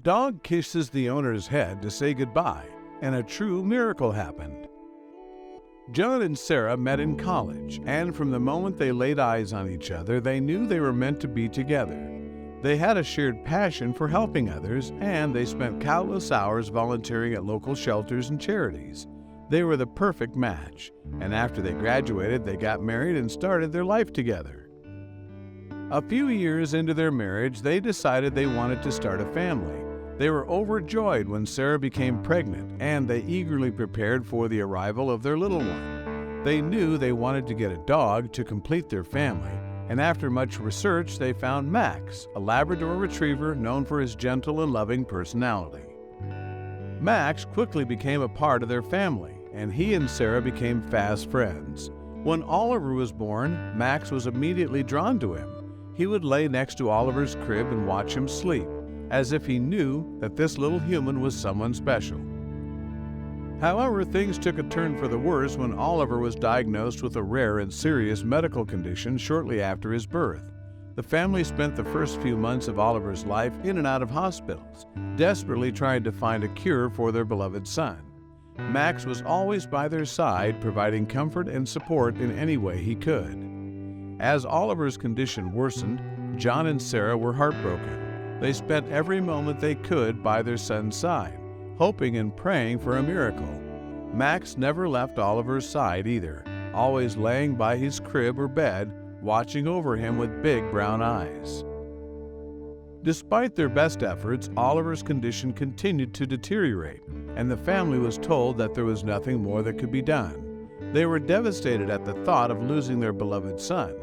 Dog kisses the owner's head to say goodbye, and a true miracle happened. John and Sarah met in college, and from the moment they laid eyes on each other, they knew they were meant to be together. They had a shared passion for helping others, and they spent countless hours volunteering at local shelters and charities. They were the perfect match, and after they graduated, they got married and started their life together. A few years into their marriage, they decided they wanted to start a family. They were overjoyed when Sarah became pregnant, and they eagerly prepared for the arrival of their little one. They knew they wanted to get a dog to complete their family, and after much research, they found Max, a Labrador retriever known for his gentle and loving personality. Max quickly became a part of their family, and he and Sarah became fast friends. When Oliver was born, Max was immediately drawn to him. He would lay next to Oliver's crib and watch him sleep, as if he knew that this little human was someone special. However, things took a turn for the worse when Oliver was diagnosed with a rare and serious medical condition shortly after his birth. The family spent the first few months of Oliver's life in and out of hospitals, desperately trying to find a cure for their beloved son. Max was always by their side, providing comfort and support in any way he could. As Oliver's condition worsened, John and Sarah were heartbroken. They spent every moment they could by their son's side, hoping and praying for a miracle. Max never left Oliver's side either, always laying by his crib or bed, watching over him with big brown eyes. Despite their best efforts, Oliver's condition continued to deteriorate, and the family was told that there was nothing more that could be done. They were devastated at the thought of losing their beloved son.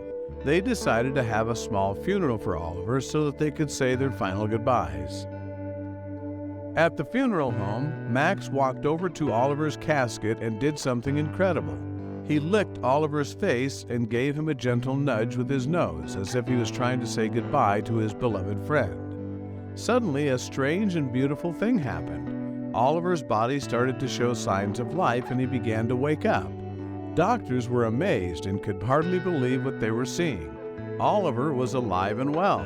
They decided to have a small funeral for Oliver so that they could say their final goodbyes. At the funeral home, Max walked over to Oliver's casket and did something incredible. He licked Oliver's face and gave him a gentle nudge with his nose, as if he was trying to say goodbye to his beloved friend. Suddenly, a strange and beautiful thing happened. Oliver's body started to show signs of life, and he began to wake up. Doctors were amazed and could hardly believe what they were seeing. Oliver was alive and well.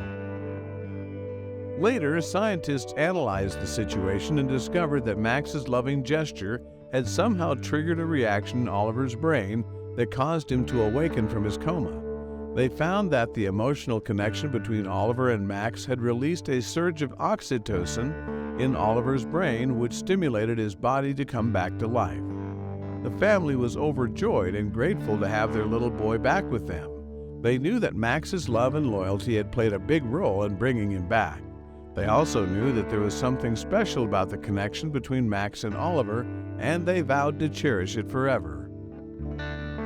Later, scientists analyzed the situation and discovered that Max's loving gesture had somehow triggered a reaction in Oliver's brain that caused him to awaken from his coma. They found that the emotional connection between Oliver and Max had released a surge of oxytocin in Oliver's brain, which stimulated his body to come back to life. The family was overjoyed and grateful to have their little boy back with them. They knew that Max's love and loyalty had played a big role in bringing him back. They also knew that there was something special about the connection between Max and Oliver, and they vowed to cherish it forever.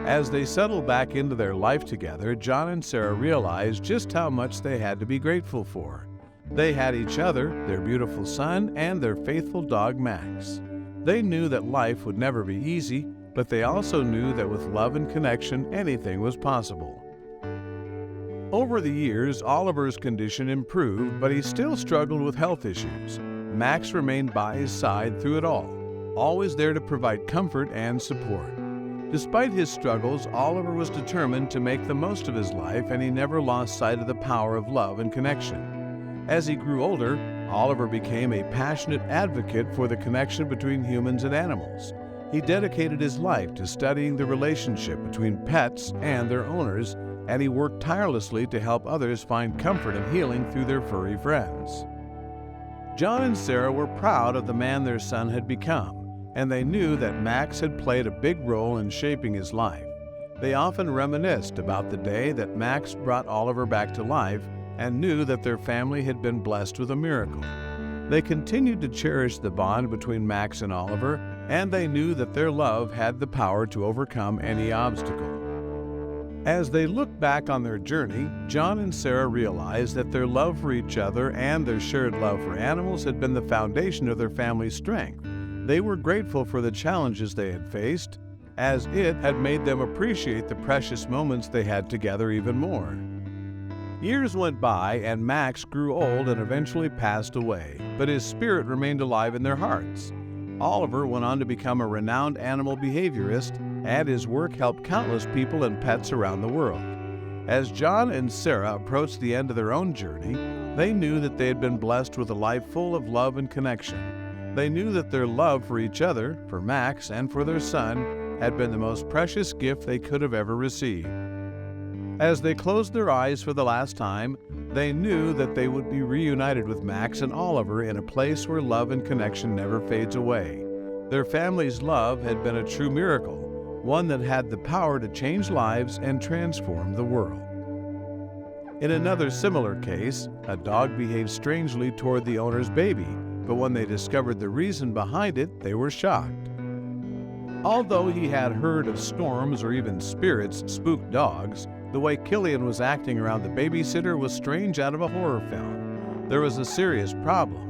As they settled back into their life together, John and Sarah realized just how much they had to be grateful for. They had each other, their beautiful son, and their faithful dog Max. They knew that life would never be easy, but they also knew that with love and connection, anything was possible. Over the years, Oliver's condition improved, but he still struggled with health issues. Max remained by his side through it all, always there to provide comfort and support. Despite his struggles, Oliver was determined to make the most of his life, and he never lost sight of the power of love and connection. As he grew older, Oliver became a passionate advocate for the connection between humans and animals. He dedicated his life to studying the relationship between pets and their owners, and he worked tirelessly to help others find comfort and healing through their furry friends. John and Sarah were proud of the man their son had become, and they knew that Max had played a big role in shaping his life. They often reminisced about the day that Max brought Oliver back to life and knew that their family had been blessed with a miracle. They continued to cherish the bond between Max and Oliver, and they knew that their love had the power to overcome any obstacle. As they looked back on their journey, John and Sarah realized that their love for each other and their shared love for animals had been the foundation of their family's strength. They were grateful for the challenges they had faced, as it had made them appreciate the precious moments they had together even more. Years went by, and Max grew old and eventually passed away, but his spirit remained alive in their hearts. Oliver went on to become a renowned animal behaviorist, and his work helped countless people and pets around the world. As John and Sarah approached the end of their own journey, they knew that they had been blessed with a life full of love and connection. They knew that their love for each other, for Max, and for their son had been the most precious gift they could have ever received. As they closed their eyes for the last time, they knew that they would be reunited with Max and Oliver in a place where love and connection never fades away. Their family's love had been a true miracle, one that had the power to change lives and transform the world. In another similar case, a dog behaved strangely toward the owner's baby, but when they discovered the reason behind it, they were shocked. Although he had heard of storms or even spirits spook dogs, the way Killian was acting around the babysitter was strange out of a horror film. There was a serious problem.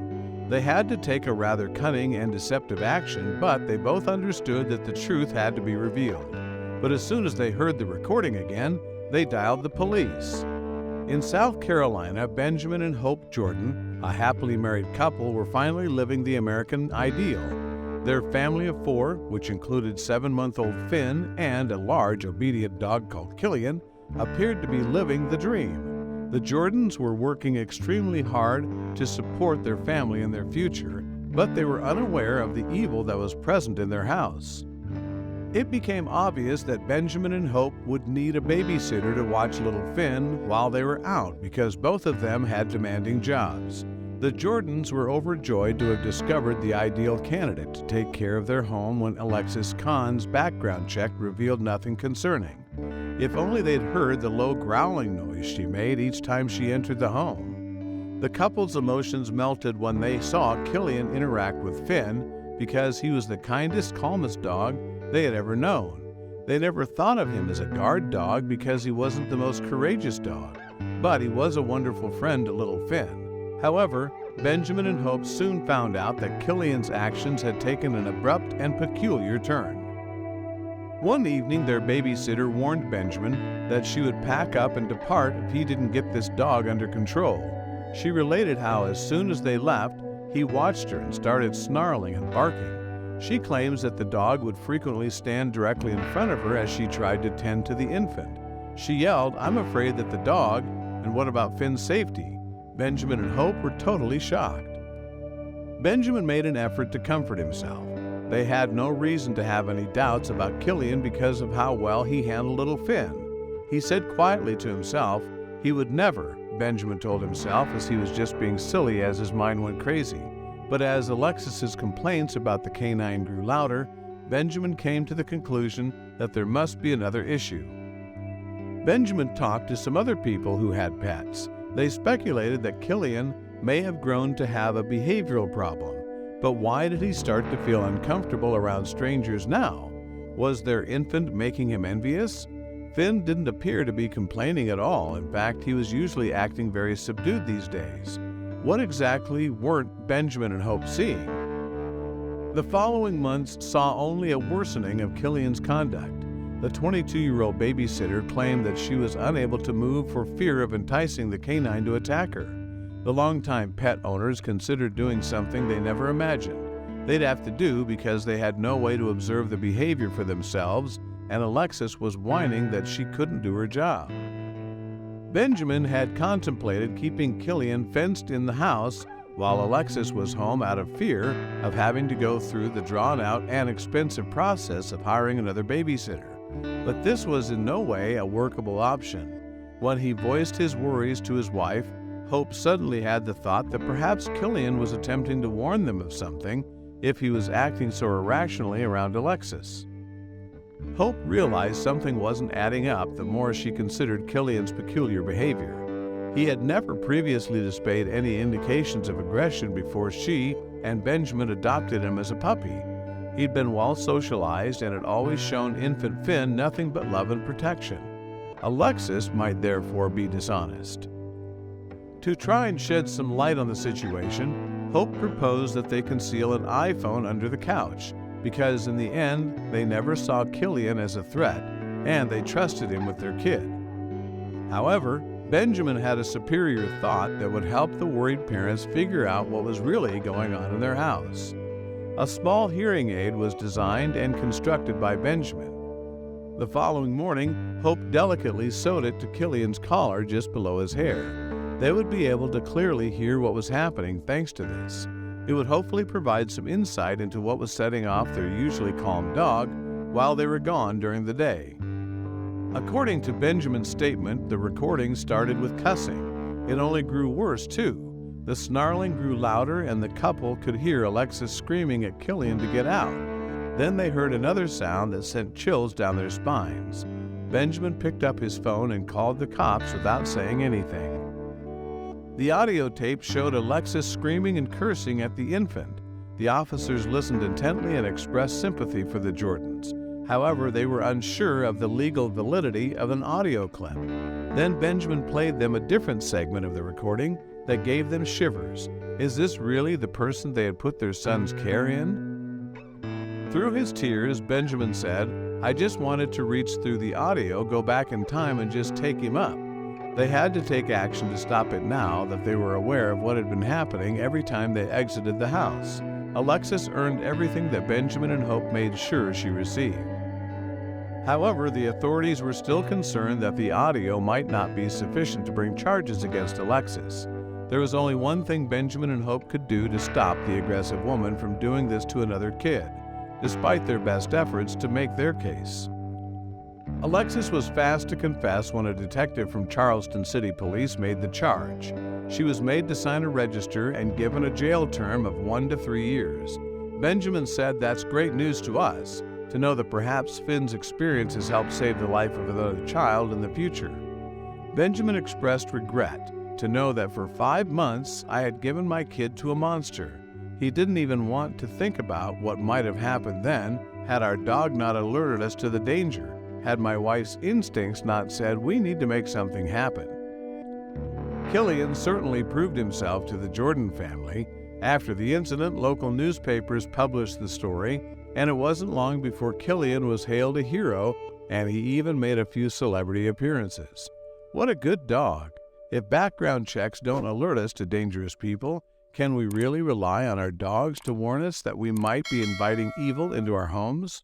They had to take a rather cunning and deceptive action, but they both understood that the truth had to be revealed. But as soon as they heard the recording again, they dialed the police. In South Carolina, Benjamin and Hope Jordan, a happily married couple, were finally living the American ideal. Their family of 4, which included 7-month-old Finn and a large, obedient dog called Killian, appeared to be living the dream. The Jordans were working extremely hard to support their family and their future, but they were unaware of the evil that was present in their house. It became obvious that Benjamin and Hope would need a babysitter to watch little Finn while they were out because both of them had demanding jobs. The Jordans were overjoyed to have discovered the ideal candidate to take care of their home when Alexis Kahn's background check revealed nothing concerning. If only they'd heard the low growling noise she made each time she entered the home. The couple's emotions melted when they saw Killian interact with Finn because he was the kindest, calmest dog they had ever known. They never thought of him as a guard dog because he wasn't the most courageous dog, but he was a wonderful friend to little Finn. However, Benjamin and Hope soon found out that Killian's actions had taken an abrupt and peculiar turn. One evening, their babysitter warned Benjamin that she would pack up and depart if he didn't get this dog under control. She related how as soon as they left, he watched her and started snarling and barking. She claims that the dog would frequently stand directly in front of her as she tried to tend to the infant. She yelled, "I'm afraid that the dog, and what about Finn's safety?" Benjamin and Hope were totally shocked. Benjamin made an effort to comfort himself. They had no reason to have any doubts about Killian because of how well he handled little Finn. He said quietly to himself he would never, Benjamin told himself as he was just being silly as his mind went crazy. But as Alexis's complaints about the canine grew louder, Benjamin came to the conclusion that there must be another issue. Benjamin talked to some other people who had pets. They speculated that Killian may have grown to have a behavioral problem. But why did he start to feel uncomfortable around strangers now? Was their infant making him envious? Finn didn't appear to be complaining at all. In fact, he was usually acting very subdued these days. What exactly weren't Benjamin and Hope seeing? The following months saw only a worsening of Killian's conduct. The 22-year-old babysitter claimed that she was unable to move for fear of enticing the canine to attack her. The longtime pet owners considered doing something they never imagined they'd have to do because they had no way to observe the behavior for themselves, and Alexis was whining that she couldn't do her job. Benjamin had contemplated keeping Killian fenced in the house while Alexis was home out of fear of having to go through the drawn-out and expensive process of hiring another babysitter. But this was in no way a workable option. When he voiced his worries to his wife, Hope suddenly had the thought that perhaps Killian was attempting to warn them of something if he was acting so irrationally around Alexis. Hope realized something wasn't adding up the more she considered Killian's peculiar behavior. He had never previously displayed any indications of aggression before she and Benjamin adopted him as a puppy. He'd been well socialized and had always shown infant Finn nothing but love and protection. Alexis might therefore be dishonest. To try and shed some light on the situation, Hope proposed that they conceal an iPhone under the couch, because in the end, they never saw Killian as a threat, and they trusted him with their kid. However, Benjamin had a superior thought that would help the worried parents figure out what was really going on in their house. A small hearing aid was designed and constructed by Benjamin. The following morning, Hope delicately sewed it to Killian's collar just below his hair. They would be able to clearly hear what was happening thanks to this. It would hopefully provide some insight into what was setting off their usually calm dog while they were gone during the day. According to Benjamin's statement, the recording started with cussing. It only grew worse, too. The snarling grew louder, and the couple could hear Alexis screaming at Killian to get out. Then they heard another sound that sent chills down their spines. Benjamin picked up his phone and called the cops without saying anything. The audio tape showed Alexis screaming and cursing at the infant. The officers listened intently and expressed sympathy for the Jordans. However, they were unsure of the legal validity of an audio clip. Then Benjamin played them a different segment of the recording that gave them shivers. Is this really the person they had put their son's care in? Through his tears, Benjamin said, "I just wanted to reach through the audio, go back in time, and just take him up." They had to take action to stop it now that they were aware of what had been happening every time they exited the house. Alexis earned everything that Benjamin and Hope made sure she received. However, the authorities were still concerned that the audio might not be sufficient to bring charges against Alexis. There was only one thing Benjamin and Hope could do to stop the aggressive woman from doing this to another kid, despite their best efforts to make their case. Alexis was fast to confess when a detective from Charleston City Police made the charge. She was made to sign a register and given a jail term of 1 to 3 years. Benjamin said, "That's great news to us, to know that perhaps Finn's experience has helped save the life of another child in the future." Benjamin expressed regret to know that for 5 months I had given my kid to a monster. He didn't even want to think about what might have happened then had our dog not alerted us to the danger, had my wife's instincts not said we need to make something happen. Killian certainly proved himself to the Jordan family. After the incident, local newspapers published the story, and it wasn't long before Killian was hailed a hero, and he even made a few celebrity appearances. What a good dog! If background checks don't alert us to dangerous people, can we really rely on our dogs to warn us that we might be inviting evil into our homes?